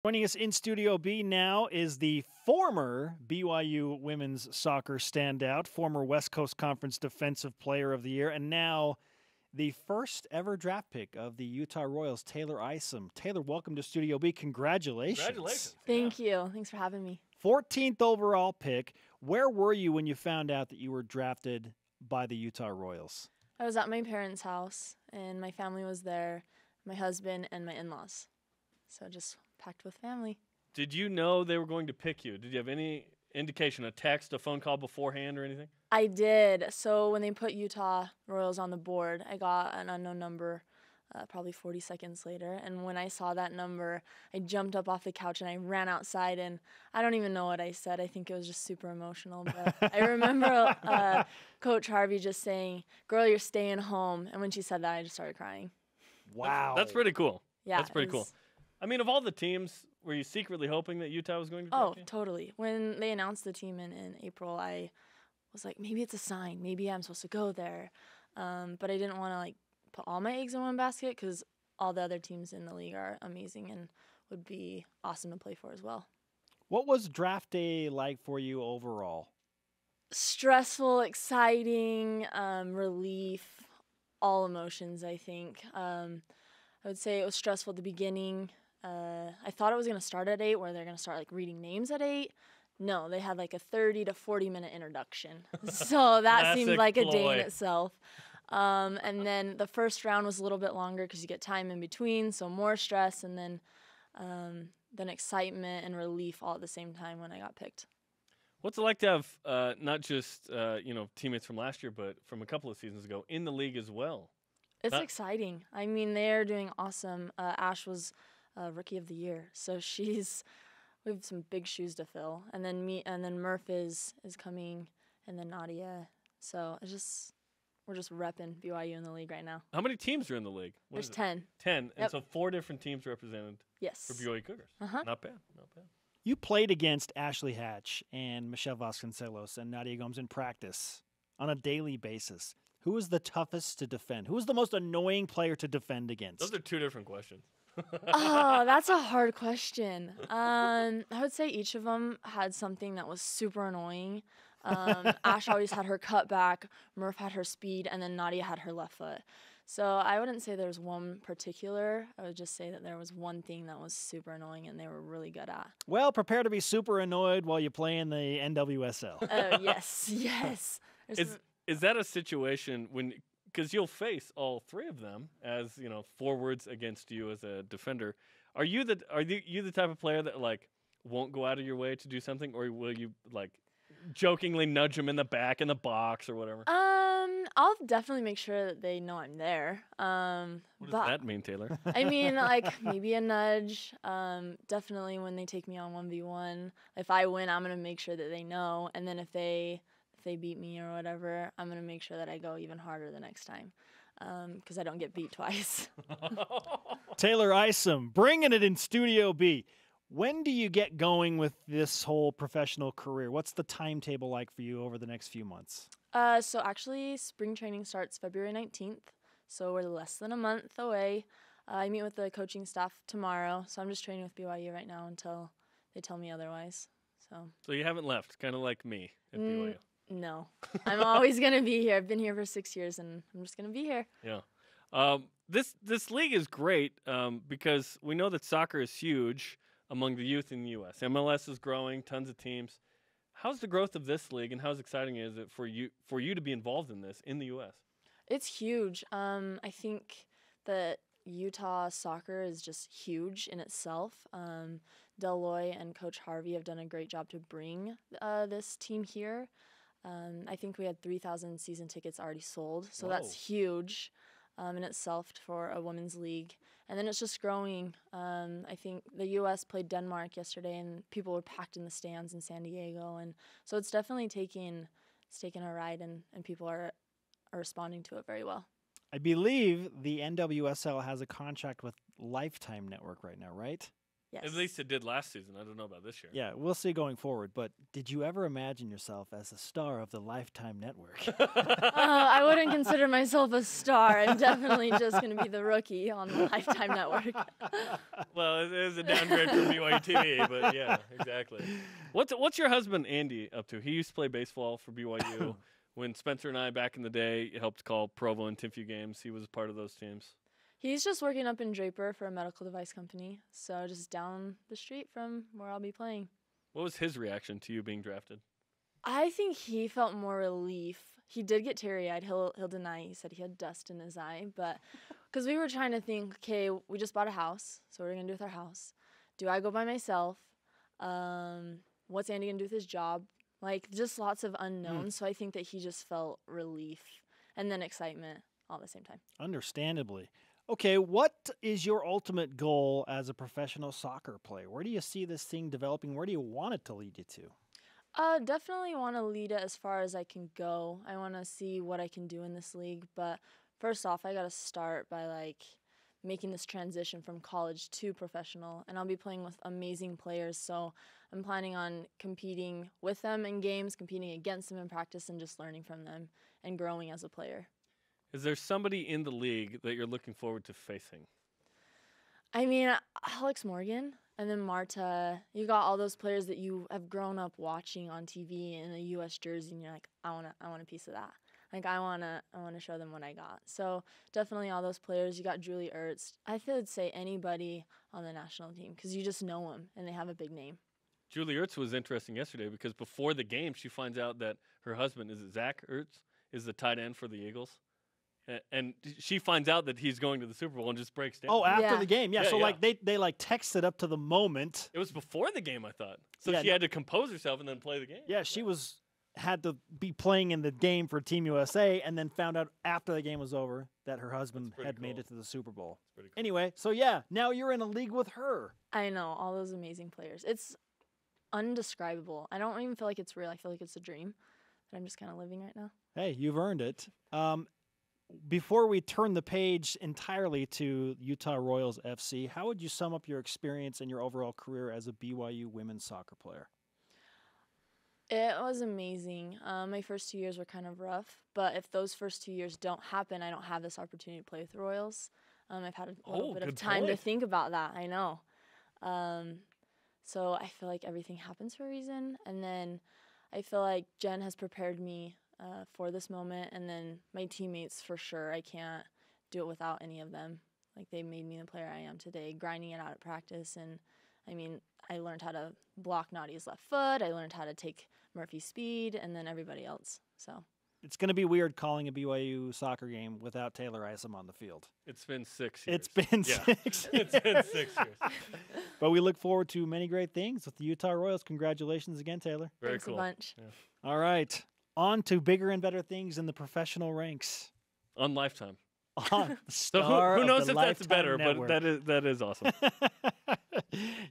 Joining us in Studio B now is the former BYU women's soccer standout, former West Coast Conference Defensive Player of the Year, and now the first ever draft pick of the Utah Royals, Taylor Isom. Taylor, welcome to Studio B. Congratulations. Congratulations. Thank you. Thanks for having me. 14th overall pick. Where were you when you found out that you were drafted by the Utah Royals? I was at my parents' house, and my family was there, my husband and my in-laws. So just packed with family. Did you know they were going to pick you? Did you have any indication, a text, a phone call beforehand or anything? I did. So when they put Utah Royals on the board, I got an unknown number probably 40 seconds later. And when I saw that number, I jumped up off the couch and I ran outside. And I don't even know what I said. I think it was just super emotional. But I remember Coach Harvey just saying, "Girl, you're staying home." And when she said that, I just started crying. Wow. That's pretty cool. Yeah, that's pretty cool. I mean, of all the teams, were you secretly hoping that Utah was going to draft you? Totally. When they announced the team in April, I was like, maybe it's a sign. Maybe I'm supposed to go there. But I didn't want to put all my eggs in one basket because all the other teams in the league are amazing and would be awesome to play for as well. What was draft day like for you overall? Stressful, exciting, relief, all emotions, I think. I would say it was stressful at the beginning. I thought it was going to start at 8, where they're going to start reading names at 8. No, they had a 30 to 40-minute introduction. So that seemed like a day in itself. And then the first round was a little bit longer because you get time in between, so more stress, and then excitement and relief all at the same time when I got picked. What's it like to have not just teammates from last year, but from a couple of seasons ago in the league as well? It's exciting. I mean, they're doing awesome. Ash was Rookie of the Year, so we have some big shoes to fill. And then Murph is coming, and then Nadia. So we're just repping BYU in the league right now. How many teams are in the league? There's 10. 10, Yep. And so 4 different teams represented. Yes. For BYU Cougars. Uh-huh. Not bad. Not bad. You played against Ashley Hatch and Michelle Vasconcelos and Nadia Gomes in practice on a daily basis. Who was the toughest to defend? Who was the most annoying player to defend against? Those are 2 different questions. Oh, that's a hard question. I would say each of them had something that was super annoying. Ash always had her cutback, Murph had her speed, and then Nadia had her left foot. So I wouldn't say there's one particular. I would just say that there was one thing that was super annoying and they were really good at. Well, prepare to be super annoyed while you play in the NWSL. Yes, yes. Is that a situation because you'll face all 3 of them as forwards against you as a defender? Are you the type of player that won't go out of your way to do something, or will you jokingly nudge them in the back in the box or whatever? I'll definitely make sure that they know I'm there. What does that mean, Taylor? I mean, maybe a nudge. Definitely when they take me on 1v1. If I win, I'm gonna make sure that they know, and then if they beat me or whatever, I'm going to make sure that I go even harder the next time because I don't get beat twice. Taylor Isom, bringing it in Studio B. When do you get going with this whole professional career? What's the timetable like for you over the next few months? So actually, spring training starts February 19th, so we're less than a month away. I meet with the coaching staff tomorrow, so I'm just training with BYU right now until they tell me otherwise. So you haven't left, kind of like me at BYU. No, I'm always going to be here. I've been here for 6 years, and I'm just going to be here. Yeah. This league is great because we know that soccer is huge among the youth in the U.S. MLS is growing, tons of teams. How's the growth of this league, and how exciting is it for you to be involved in this in the U.S.? It's huge. I think that Utah soccer is just huge in itself. Deloy and Coach Harvey have done a great job to bring this team here. I think we had 3,000 season tickets already sold, so Whoa. That's huge in itself for a women's league. And then it's just growing. I think the U.S. played Denmark yesterday, and people were packed in the stands in San Diego, and so it's definitely taking a ride, and people are responding to it very well. I believe the NWSL has a contract with Lifetime Network right now, right? Yes. At least it did last season. I don't know about this year. Yeah, we'll see going forward. But did you ever imagine yourself as a star of the Lifetime Network? I wouldn't consider myself a star. I'm definitely just going to be the rookie on the Lifetime Network. Well, it is a downgrade from BYUtv, but yeah, exactly. What's your husband Andy up to? He used to play baseball for BYU. When Spencer and I back in the day helped call Provo and Timpview games, he was part of those teams. He's just working up in Draper for a medical device company, so just down the street from where I'll be playing. What was his reaction to you being drafted? I think he felt more relief. He did get teary-eyed. He'll deny. He said he had dust in his eye, but because we were trying to think, okay, we just bought a house, so what are we gonna do with our house? Do I go by myself? What's Andy gonna do with his job? Like, just lots of unknowns. So I think that he just felt relief and then excitement all at the same time. Understandably. Okay, what is your ultimate goal as a professional soccer player? Where do you see this thing developing? Where do you want it to lead you to? Definitely want to lead it as far as I can go. I want to see what I can do in this league. But first off, I got to start by, making this transition from college to professional. And I'll be playing with amazing players, so I'm planning on competing with them in games, competing against them in practice, and just learning from them and growing as a player. Is there somebody in the league that you're looking forward to facing? I mean, Alex Morgan and then Marta. You got all those players that you have grown up watching on TV in a U.S. jersey, and you're like, I want a piece of that. Like, I wanna show them what I got. So definitely all those players. You got Julie Ertz. I would say anybody on the national team because you just know them and they have a big name. Julie Ertz was interesting yesterday because before the game, she finds out that her husband, is it Zach Ertz, is the tight end for the Eagles. And she finds out that he's going to the Super Bowl and just breaks down. Oh, after Yeah. the game. Yeah, Yeah, so yeah. they texted up to the moment. It was before the game, I thought. So Yeah, she had to compose herself and then play the game. Yeah, she had to be playing in the game for Team USA and then found out after the game was over that her husband pretty had made cool. it to the Super Bowl. It's pretty cool. Anyway, so yeah, now you're in a league with her. I know, all those amazing players. It's undescribable. I don't even feel like it's real. I feel like it's a dream that I'm just kind of living right now. Hey, you've earned it. Before we turn the page entirely to Utah Royals FC, how would you sum up your experience and your overall career as a BYU women's soccer player? It was amazing. My first 2 years were kind of rough, but if those first 2 years don't happen, I don't have this opportunity to play with the Royals. I've had a little bit of good time to point. think about that. I know. So I feel like everything happens for a reason, and then I feel like Jen has prepared me for this moment, and then my teammates for sure. I can't do it without any of them. Like, they made me the player I am today, grinding it out at practice. And I mean, I learned how to block Nadia's left foot. I learned how to take Murphy's speed, and then everybody else. So It's going to be weird calling a BYU soccer game without Taylor Isom on the field. It's been 6 years. It's been Yeah. 6 It's been 6 years. But we look forward to many great things with the Utah Royals. Congratulations again, Taylor. Very thanks cool. a bunch. All right, on to bigger and better things in the professional ranks. On Lifetime. On the So star who of knows the if that's Lifetime better, Network. but that is awesome.